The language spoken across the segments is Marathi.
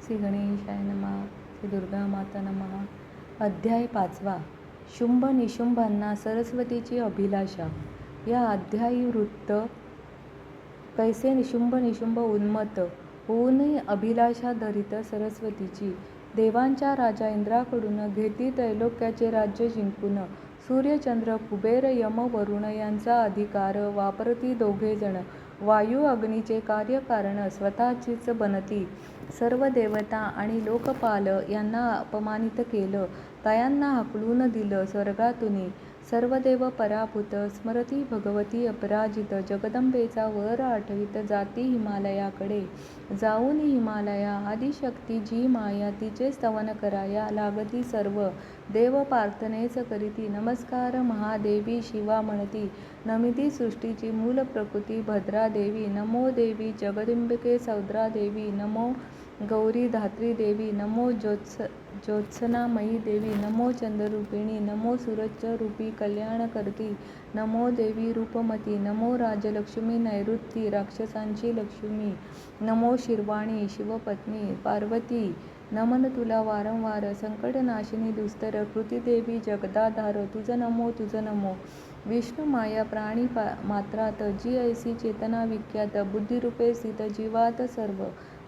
श्री गणेशाय नमः. श्री दुर्गा माता नमः. अध्याय 5. शुंभ निशुंभांना सरस्वतीची अभिलाषा. या अध्यायी वृत्त कैसे निशुंभ उन्मत्त होऊन अभिलाषा धरित सरस्वतीची. देवांच्या राजा इंद्राकडून घेती त्रैलोक्याचे राज्य जिंकून सूर्य चंद्र कुबेर यम वरुण यांचा अधिकार वापरती दोघेजण. वायू अग्नीचे कार्यकारण स्वतःचीच बनती. सर्व देवता आणि लोकपाल यांना अपमानित केलं. तयांना हाकलून दिलं स्वर्गातूनी. सर्व देव पराभूत स्मरती भगवती अपराजित. जगदंबेचा वर आठवीत जाती हिमालयाकडे. जाऊन हिमालया आदिशक्ती जी माया तिचे स्तवन कराया लागती सर्व. देव प्रार्थनेच करीती नमस्कार महादेवी शिवा म्हणती. नमिती सृष्टीची मूल प्रकृती भद्रा देवी. नमो देवी जगदंबिके सौद्रा देवी. नमो गौरी धात्री देवी. नमो ज्योत्सनामयी देवी. नमो चंद्ररूपिणी. नमो सूरजरूपी कल्याणकर्ती. नमो देवी रूपमती. नमो राजलक्ष्मी नैऋती राक्षसांची लक्ष्मी. नमो शिरवाणी शिवपत्नी पार्वती. नमन तुला वारंवार संकटनाशिनी दुस्तर कृतीदेवी जगदाधार. तुझ नमो तुझ नमो. विष्णू माया प्राणी मात्रात जी ऐसी चेतना विख्यात. बुद्धिरूपे स्थित जीवात सर्व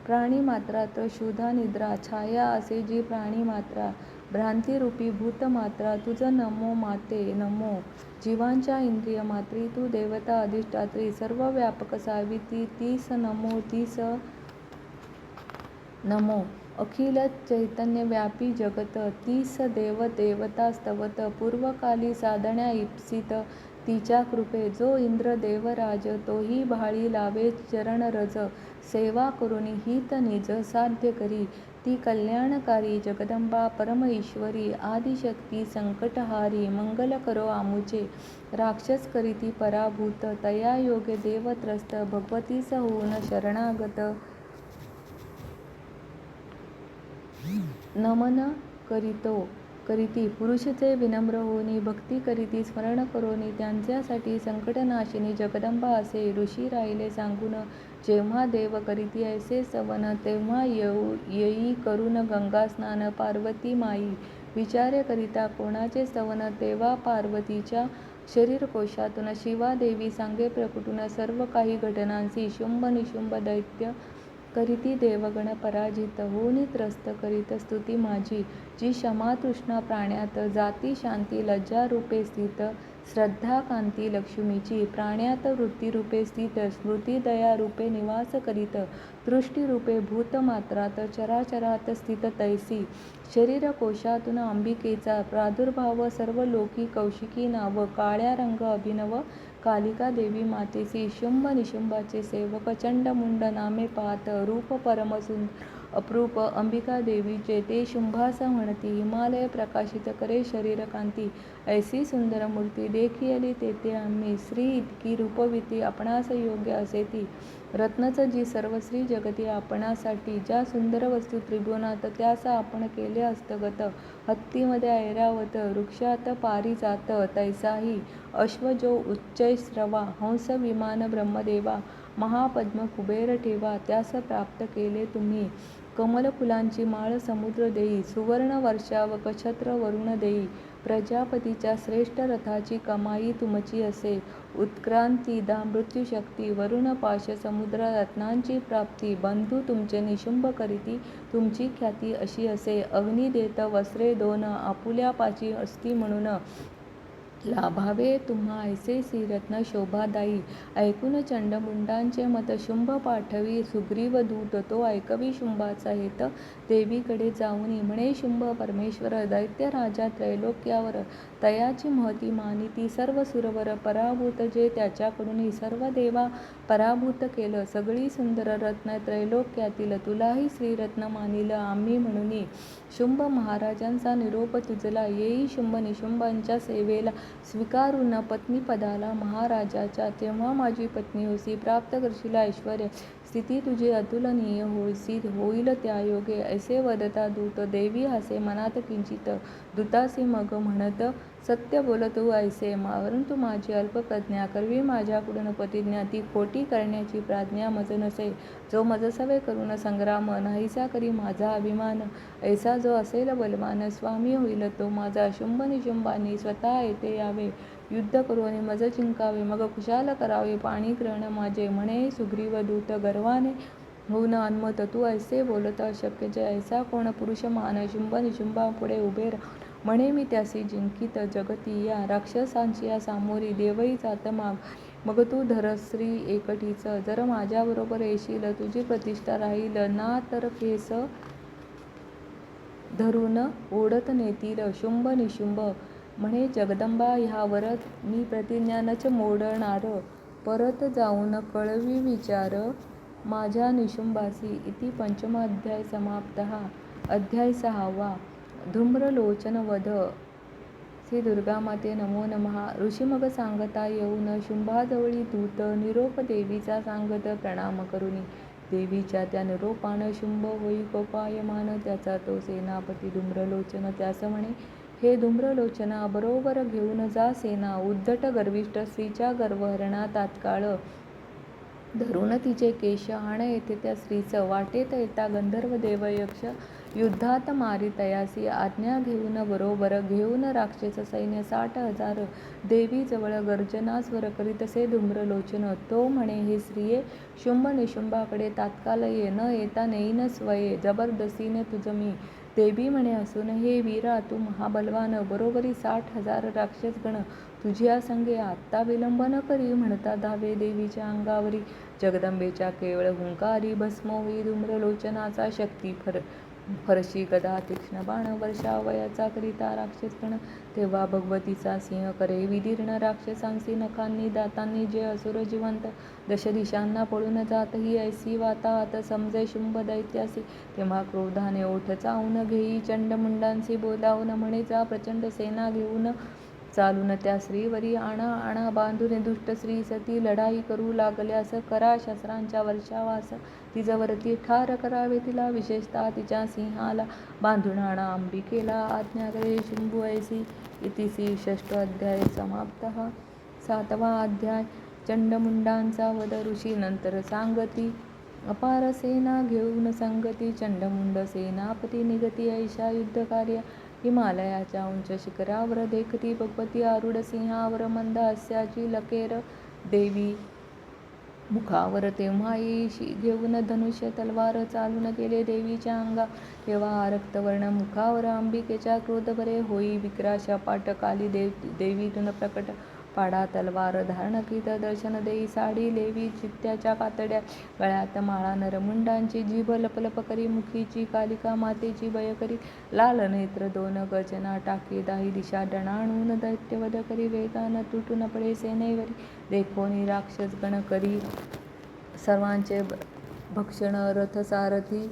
प्राणी मात्रात. शुद्धा निद्रा छाया असे जी प्राणी मात्रा. भ्रांतिरूपी भूत मात्रा. तुझ नमो माते नमो. जीवांच्या इंद्रिय मात्री तू देवता अधिष्ठात्री. सर्व व्यापक सावित्री तीस नमो तीस नमो. अखिल चैतन्य व्यापी जगत तीस देव देवता स्तवत. पूर्वकाली साधण्या इप्सित तिच्या कृपे. जो इंद्र देवराज तोही भाळी लावे चरणरज. सेवा करुणी हित निज साध्य करी. ती कल्याणकारी जगदंबा परम ईश्वरी. आदिशक्ती संकटहारी. मंगल करो आमुचे. राक्षस करीती पराभूत. तया योगे देव त्रस्त. भगवतीस होऊन शरणागत. नमन करीती पुरुषचे विनम्र होनी. भक्ती करीती स्मरण करोनी. त्यांच्यासाठी संकटनाशिनी जगदंबा असे ऋषी राहिले सांगून. जेव्हा देव करीती ऐसे स्तवन तेव्हा येई करून गंगा स्नान पार्वती माई. विचारे करिता कोणाचे स्तवन तेव्हा पार्वतीच्या शरीरकोशातून शिवादेवी सांगे प्रकटून सर्व काही घटनांची. शुंभ निशुंभ दैत्य करीती देवगण पराजित. होनी त्रस्त करीत स्तुती माझी. जी क्षमा तृष्णा प्राण्यात जाती शांती. लज्जारूपे स्थित श्रद्धा कांती लक्ष्मीची. प्राण्यात वृत्तीरूपे स्थित स्मृती दया रूपे निवास करीत. दृष्टीरूपे भूत मात्रात चराचरात स्थित तैसी. शरीरकोशातून अंबिकेचा प्रादुर्भाव. सर्व लोकी कौशिकी नाव. काळ्या रंग अभिनव कालिका देवी मातेसी. शुंभ निशुंभाचे सेवक चंडमुंड नामे पाहत. रूप परमसुंदर अप्रूप अंबिका देवीचे ते शुंभास म्हणती. हिमालय प्रकाशित करे शरीर कांती. ऐसी सुंदर मूर्ती देखियली तेथे आम्ही. श्री इतकी रूपवती आपणास योग्य असे ती. रत्नच जी सर्वश्री जगती आपणासाठी. ज्या सुंदर वस्तू त्रिभुवनात त्यास आपण केले हस्तगत. हत्तीमध्ये ऐरावत वृक्षात पारिजात तैसाही. अश्व जो उच्चैःश्रवा. हंस विमान ब्रह्मदेवा. महापद्म कुबेर ठेवा. त्यास प्राप्त केले तुम्ही. कमलफुलांची माळ समुद्र देई. सुवर्ण वर्षाव छत्र वरुण देई. प्रजापतीच्या श्रेष्ठ रथाची कमाई तुमची असे. उत्क्रांतीदा मृत्युशक्ती. वरुण पाश समुद्र रत्नांची प्राप्ती. बंधू तुमचे निशुंभ करीती तुमची ख्याती अशी असे. अग्नी देत वस्त्रे दोन आपुल्यापाची असती म्हणून. लाभावे तुम्हा ऐसे श्रीरत्न शोभादायी. ऐकून चंडमुंडांचे मत शुंभ पाठवी सुग्रीव दूत. तो ऐकवी शुंभाचा हेत देवीकडे जाऊनी. म्हणे शुंभ परमेश्वर दैत्यराजा त्रैलोक्यावर. तयाची महती मानिती सर्व सुरवर. पराभूत जे त्याच्याकडून सर्व देवा पराभूत केलं. सगळी सुंदर रत्न त्रैलोक्यातील. तुलाही श्रीरत्न मानिल आम्ही म्हणूनी. शुंभ महाराजांचा निरोप तुजला. येई शुंभ निशुंभांच्या सेवेला. स्वीकारून पत्नीपदाला महाराजाच्या. तेव्हा माझी पत्नी होसी प्राप्त करशील ऐश्वर्य. स्थिती तुझी अतुलनीय होईल त्या योगे ऐसे वदता दूत देवी हसे मनात किंचित दूतासी मग म्हणत सत्य बोल तू ऐसे परंतु माझी अल्पप्रज्ञा करवी माझ्याकडून प्रतिज्ञा ती खोटी करण्याची प्राज्ञा मज नसे जो मजसवे करून संग्राम नाहीसा करी माझा अभिमान ऐसा जो असेल बलवान स्वामी होईल तो माझा शुंभ निशुंभांनी स्वतः येथे यावे युद्ध करून मज जिंकावे मग कुशाल करावे पाणी ग्रहण माझे म्हणे सुग्रीव दूत गर्वाने होऊन अन्मत तू ऐसे बोलत अशक्य जय ऐसा कोण पुरुष मान शुंभ निशुंभा पुढे उभे म्हणे मी त्यासी जिंकित जगती या राक्षसांची या सामोरी देवई जात माग मग तू धरश्री एकटीच जर माझ्याबरोबर येशील तुझी प्रतिष्ठा राहील ना तर केस धरून ओढत नेतील शुंभ निशुंभ म्हणे जगदंबा ह्यावर मी प्रतिज्ञा नच मोडणार परत जाऊन कळवी विचार माझ्या निशुंभासी इति पंचमाध्याय समाप्तः अध्याय 6 धूम्रलोचन वध श्री दुर्गामाते नमो नमः ऋषी मग सांगता येऊन शुंभाजवळी दूत निरोप देवीचा सांगत प्रणाम करुनी देवीच्या त्या निरोपान शुंभ होई कोपायमान त्याचा तो सेनापती धूम्रलोचन त्यास म्हणे हे धूम्रलोचना बरोबर घेऊन जा सेना उद्धट गर्विष्ठ स्त्रीच्या गर्वहरणा तात्काळ धरून तिचे केश आण येथे त्या स्त्रीचं वाटेत येता गंधर्व देव यक्ष युद्धात मारी तयासी आज्ञा घेऊन बरोबर घेऊन राक्षस सैन्य 60,000 देवीजवळ गर्जनास्वर करीतसे धूम्रलोचन तो म्हणे हे स्त्रिये शुंभ निशुंभाकडे तात्काळ ये न येता नेईन स्वये जबरदस्तीने तुझ मी देवी म्हणे असून हे वीरा तू महाबलवान बरोबरी 60,000 राक्षसगण तुझ्या संगे आत्ता विलंब न करी म्हणता धावे देवीच्या अंगावरी जगदंबेच्या केवळ हुंकारी भस्म होई धूम्रलोचनाचा शक्ती फरशी गदा तीक्ष्ण बाण वर्षावयाचा करिता राक्षसगण तेव्हा भगवतीचा सिंह करे विदीर्ण राक्षसांसी नखांनी दातांनी जे असुर जिवंत दश दिशांना पळून जात ही ऐसी वाताहत समजे शुंभ दैत्यासी तेव्हा क्रोधाने ओठ चावून घेई चंडमुंडांसी बोलावून म्हणे जा प्रचंड सेना घेऊन चालून त्या स्त्रीवरी आणा बांधून दुष्ट स्त्री सती लढाई करू लागल्यास करा शस्त्रांच्या वर्षावास तिजवरती ठार करावे तिला विशेषतः तिच्या सिंहाला बांधून आणा अंबिकेला आज्ञा करे शुंभू ऐसी इतिसी 6 अध्याय समाप्तः 7वा अध्याय चंडमुंडांचा वध ऋषी नंतर सांगती अपार सेना घेऊन संगती चंडमुंड सेनापती निगती ऐशा युद्धकार्य हिमालयाच्या उंच शिखरावर देखती भगवती आरूढ सिंहावर मंद हास्याची लकेर देवी मुखावर तेव्हा येशी घेऊन धनुष्य तलवार चालून गेले देवीच्या अंगा तेव्हा रक्तवर्ण मुखावर अंबिकेच्या क्रोध बरे होई विक्राशा पाट काली देवीतून प्रकट पाडा तलवार धारण कीत दर्शन देई साडी लेवी चित्त्याच्या कातड्या गळ्यात माळा नरमुंडांची जीभ लपलप करी मुखीची कालिका मातेची भय करी लाल नेत्र 2 गर्जना टाके दाही दिशा डणाणून दैत्यवध करी वेगान तुटून पडे सेनेवरी देखोनी राक्षसगण करी सर्वांचे भक्षण रथसारथी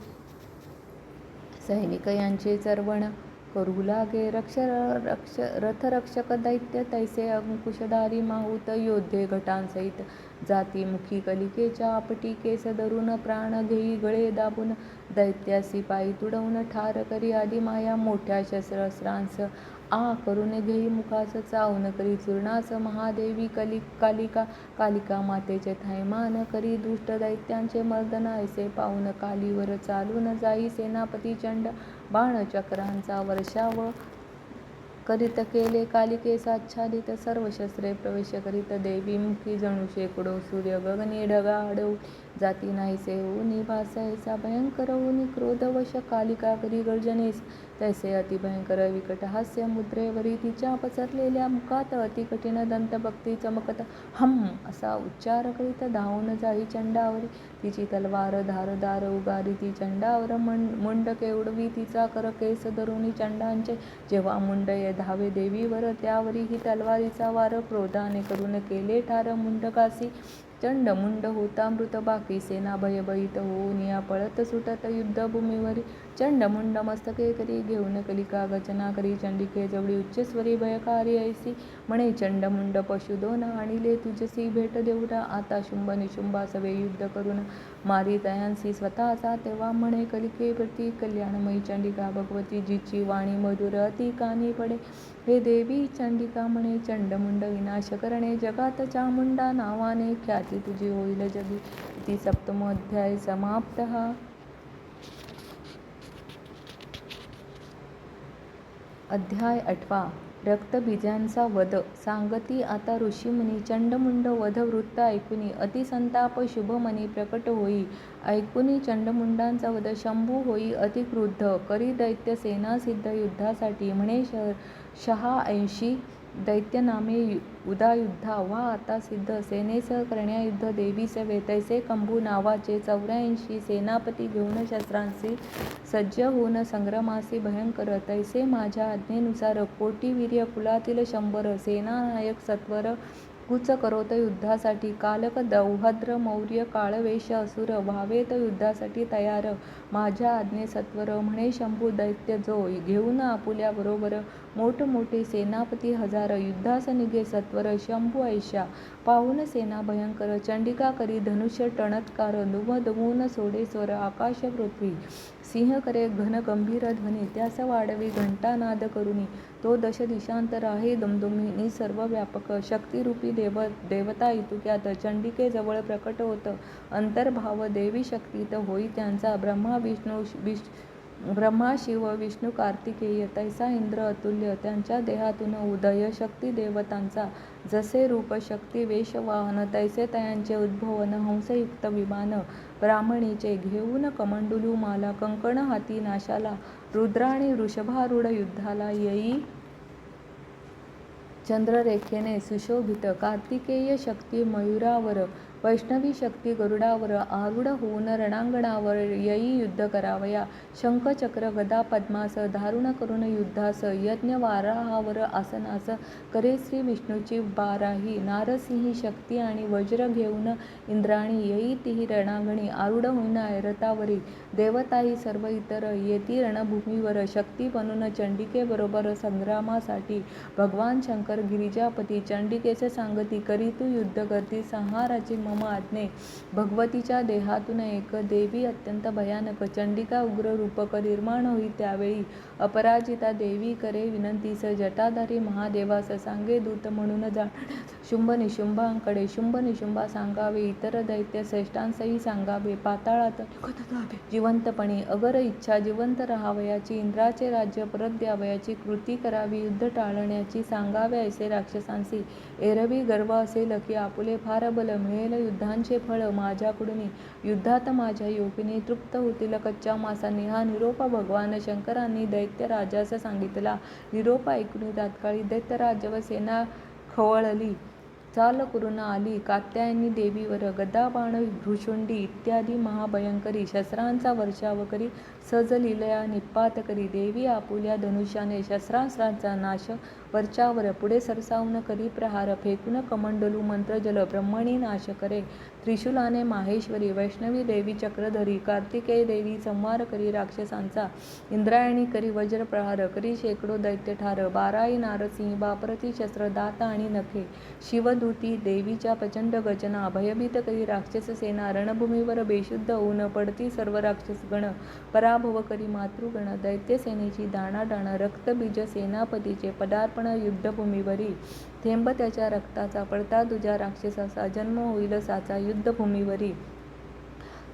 सैनिक यांचे चरवण करू लागे रथरक्षक दैत्य तैसे अंकुशधारी माहूत योद्धे घटांसहित जाती मुखी कलिकेच्या आपटी केस धरून प्राण घेई गळे दाबून दैत्यासी पायी तुडवून ठार करी आदिमाया मोठ्या शस्त्रांस करून घेई मुखास चावून करी चूर्णास महादेवी कालिका मातेचे थैमान करी दुष्ट दैत्यांचे मर्दन ऐसे पाहून कालीवर चालून जाई सेनापती चंड बाण चक्रांचा वर्षाव करीत केले कालिकेसाच्छादित सर्व शस्त्रे प्रवेश करीत देवी मुखी जणू शेकडो सूर्य गगनी ढगा अडवू जाती नाहीसे होऊनी भास ऐसा भयंकर होऊनी क्रोधवश कालिका करी गर्जनेस तैसे अतिभयंकर विकट हास्य मुद्रेवरी तिच्या पसरलेल्या मुखात अति कठीण दंतभक्ती चमकत हम असा उच्चार करीत धावून जाई चंडावरी तिची तलवार धारदार उगारी ती चंडावर मुंडके उडवी तिचा कर केस धरुनी चंडांचे जेव्हा मुंडय धावे देवीवर त्यावरी ही तलवारीचा वार क्रोधाने करून केले ठार मुंडकासी चंडमुंड होता मृत बाकी सेना भयभीत होऊन या पळत सुटत युद्धभूमीवरी चंडमुंड मस्तके करी घेऊन कलिका गचना करी चंडिके जवळी उच्चस्वरी भयकारी ऐसी म्हणे चंडमुंड पशु दोन आणिले तुझसी भेट देऊन आता शुंभ निशुंभा सवे युद्ध करून मारी तयांसी स्वतःचा तेव्हा म्हणे कलिके प्रती कल्याणमयी चंडिका भगवती जिची वाणी मधुर अति कानी पडे हे देवी चंडिका म्हणे चंडमुंड विनाश करणे जगात चामुंडा नावाने ख्याती तुझी होईल जगी. इति सप्तमोऽध्याय समाप्तः. अध्याय 8. रक्तबीजांचा वध. सांगती आता ऋषीमुनी चंडमुंड वध वृत्त ऐकुनी अतिसंताप शुभमनी प्रकट होई. ऐकुनी चंडमुंडांचा वध शंभू होई अतिक्रुद्ध करी दैत्य सेना सिद्ध युद्धासाठी म्हणे 86 दैत्यनामे उदायुद्धा व्हा आता सिद्ध सेनेसह करण्या युद्ध देवी सवे तैसे कंभू नावाचे 84 सेनापती घेऊन शस्त्रांशी सज्ज होऊन संग्रामासी भयंकर तैसे माझ्या आज्ञेनुसार कोटीवीर्य कुलातील 100 सेनानायक सत्वर कूच करोत युद्धासाठी कालक दौहद्र मौर्य काळवेश असुर व्हावेत युद्धासाठी तयार माझ्या आज्ञे सत्वर म्हणे शंभू दैत्य जो घेऊन आपुल्या बरोबर मोठमोठे सेनापती 1000 युद्धास निघे सत्वर शंभू ऐशा पाहून सेना भयंकर चंडिका करी धनुष्य टणत्कार दुम दुमून सोडे स्वर आकाश पृथ्वी सिंह करे घन गंभीर ध्वनी त्यास वाढवी घंटानाद करुनी तो दश दिशांतर आहे दुमदुमिनी सर्व व्यापक शक्तिरूपी देवता इतुक्यात चंडिके जवळ प्रकट होत अंतर्भाव देवी शक्तीत होई त्यांचा ब्रह्मा शिव विष्णू कार्तिकेय तैसा इंद्र अतुल्य त्यांच्या देहातून उदय शक्ती देवतांचा जसे रूप शक्ती वेश वाहन तैसे तयांचे उद्भवन हंसयुक्त विमान ब्राह्मणीचे घेऊन कमंडलू माला कंकण हाती नाशाला रुद्राणी वृषभारूढ युद्धाला येई चंद्ररेखेने सुशोभित कार्तिकेय शक्ती मयुरावर वैष्णवी शक्ती गरुडावर आरूढ होऊन रणांगणावर येई युद्ध करावया शंख चक्र गदा पद्मास धारुण करून युद्धास यज्ञ वाराहावर आसनास करे श्री विष्णूची बाराही नारसिंही शक्ती आणि वज्र घेऊन इंद्राणी येई तिही रणांगणी आरूढ होईन ऐरतावरी देवताही सर्व इतर येती रणभूमीवर शक्ती बनून चंडिके बरोबर संग्रामासाठी भगवान शंकर गिरिजापती चंडिकेचे सांगती करी तू युद्ध करती संहाराची मम आज्ञे भगवतीच्या देहातून एक देवी अत्यंत भयानक चंडिका उग्र रूपक निर्माण होई त्यावेळी अपराजिता देवी करे विनंतीस जटाधारी महादेवास सांगे दूत म्हणून जाण्यास शुंभ निशुंभांकडे शुंभ निशुंभा सांगावे इतर दैत्य श्रेष्ठांसही सांगावे पाताळात जिवंतपणी अगर इच्छा जिवंत राहावयाची इंद्राचे राज्य परत द्यावयाची कृती करावी युद्ध टाळण्याची सांगावे ऐसे राक्षसांसी एरवी गर्व असेल की आपुले फार बल मिळेल युद्धांचे फळ माझ्याकडून युद्धात माझ्या योगिनी तृप्त होतील कच्च्या मासांनी हा निरोप भगवान शंकरांनी दैत्य राजास सांगितला. निरोप ऐकून तात्काळी दैत्यराज व सेना खवळली चाल करून आली कात्यायनी देवीवर गदा बाण भ्रुशुंडी इत्यादी महाभयंकरी शस्त्रांचा वर्षाव करी सजलीलया निपात करी देवी आपुल्या धनुष्याने शस्त्रास्त्रांचा नाश वरच्यावर पुढे सरसावून करी प्रहार फेकून कमंडलू मंत्रजल ब्रह्मणी नाश करे त्रिशूलाने माहेश्वरी वैष्णवी देवी चक्रधरी कार्तिकेय देवी संहार करी राक्षसांचा इंद्रायणी करी वज्र प्रहार करी शेकडो दैत्य ठार बाराई नारसिंह बापरती शस्त्र दात आणि नखे शिवदूती देवीच्या प्रचंड गजना भयभीत करी राक्षस सेना रणभूमीवर बेशुद्ध होऊन पडती सर्व राक्षस गण पराभव करी मातृगण दैत्यसेनेची दाणादाण रक्तबीज सेनापतीचे पदार्पण युद्धभूमीवरी थेंब त्याच्या रक्ताचा पडता तुझ्या राक्षसाचा जन्म होईल साचा युद्धभूमीवरी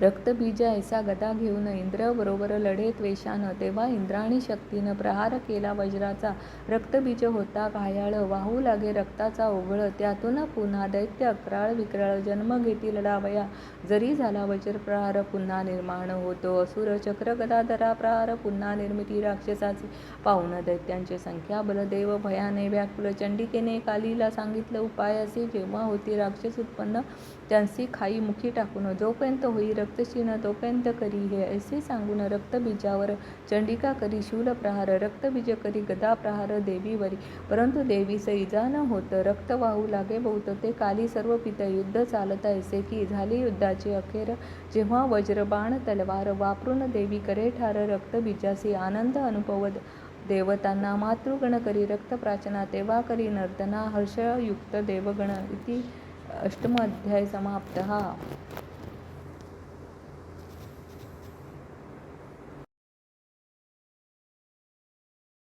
रक्तबीज ऐसा गदा घेऊन इंद्र बरोबर लढे त्वेषानं तेव्हा इंद्राणी शक्तीनं प्रहार केला वज्राचा रक्तबीज होता घायाळ वाहू लागे रक्ताचा ओघळ त्यातून पुन्हा दैत्य अक्राळ विक्राळ जन्म घेती लढावया जरी झाला वज्र प्रहार पुन्हा निर्माण होतो असुर चक्र गदाधरा प्रहार पुन्हा निर्मिती राक्षसाची पाहून दैत्यांची संख्या बलदेव भयाने व्याकुल चंडिकेने कालीला सांगितलं उपाय असे जेव्हा होती राक्षस उत्पन्न त्यांची खाई मुखी टाकून जोपर्यंत होई रक्तशीन तोपर्यंत करी हे असे सांगून रक्तबीजावर चंडिका करी शूलप्रहार, रक्तबीज करी गदाप्रहार देवीवरी. परंतु देवीस इजा न होत, रक्त वाहू लागे बहुत. ते काली सर्व पित युद्ध चालत ऐसे की झाले युद्धाचे अखेर. जेव्हा वज्र बाण तलवार वापरून देवी करे ठार, रक्तबीजासी आनंद अनुभव देवतांना. मातृगण करी रक्तप्राशना तेव्हा करी नर्तना, हर्षयुक्त देवगण. इति 8वा अध्याय समाप्त.